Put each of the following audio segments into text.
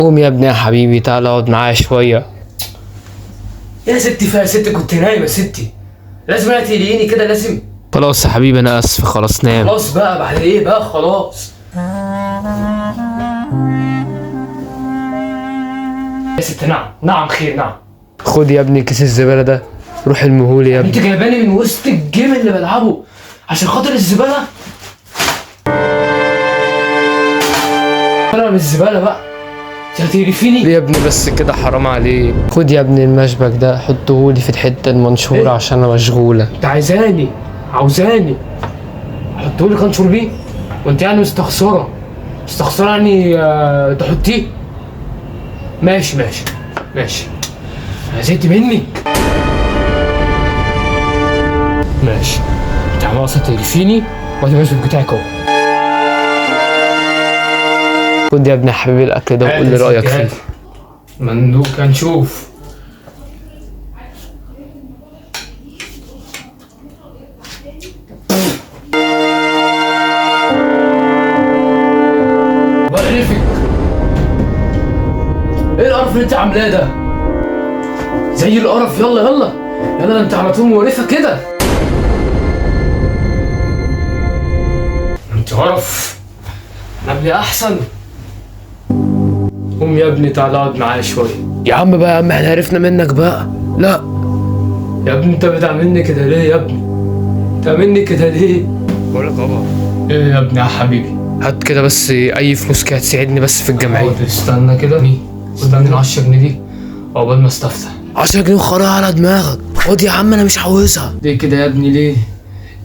قوم يا ابني يا حبيبي، تعال اقعد معايا شويه. يا ستي فيها ست، كنت نايمه ستي، لازم انا تقلقيني كده لازم. خلاص يا حبيبي انا اسف، خلاص نام. خلاص بقى، بعد ايه بقى خلاص. يا ست نعم نعم خير نعم. خد يا ابني كيس الزباله ده، روح المهول يا ابني. انت جايباني من وسط الجيم اللي بلعبه عشان خاطر الزباله؟ انا من الزباله بقى انت هتقرفيني ليه يا ابني بس كده، حرام عليك. خد يا ابني المشبك ده حطهولي في الحته المنشوره إيه؟ عشان انا مشغوله. انت عاوزاني احطهولي كنشور بيه؟ وانت يعني مستخسره يعني تحطيه؟ ماشي انا زهقت منك. ماشي انت عمال اصلا تقرفيني وادي المشبك بتاعك اهو. خد يا ابني يا حبيبي الاكل ده وقول لي رايك فيه. مندوب هنشوف. بقرفك. ايه القرف اللي انت عاملاه ده؟ زي القرف. يلا ده انت على طول مقرفه كده. انت قرف. قبل احسن. قوم يا ابني تعال اقعد معايا شويه. يا عم بقى يا عم، احنا عرفنا منك بقى. لا يا ابني انت بتعملني كده ليه يا ابني؟ بقول لك بابا، ايه يا ابني يا حبيبي؟ هات كده بس اي فلوس كده تساعدني بس في الجمعيه. استنى كده، استنى ال 10 جنيه دي عقبال ما استفتح. 10 جنيه وخلاص على دماغك. خد يا عم انا مش عاوزها. ليه كده يا ابني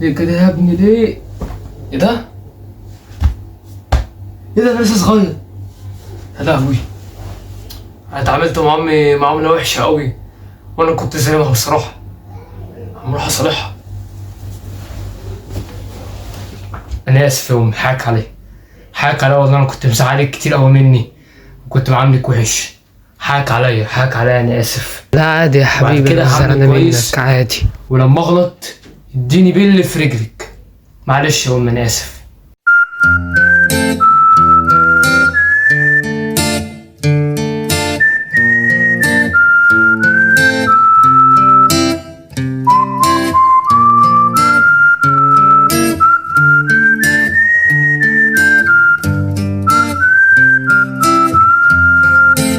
ليه كده يا ابني ليه؟ ايه ده؟ انا لسه صغير. يا لهوي، انا اتعاملت مع امي معامله وحشه قوي وانا كنت ظالمها بصراحه. هروح اصالحها. انا اسف يا ام، حقك عليا والله، انا كنت مزعلك كتير قوي مني وكنت معاملك وحش. حقك عليا انا اسف. لا عادي يا حبيبي، كده انا هعمل زعلانه كويس. منك عادي. ولما اغلط اديني بل في رجلك. معلش يا ام انا اسف.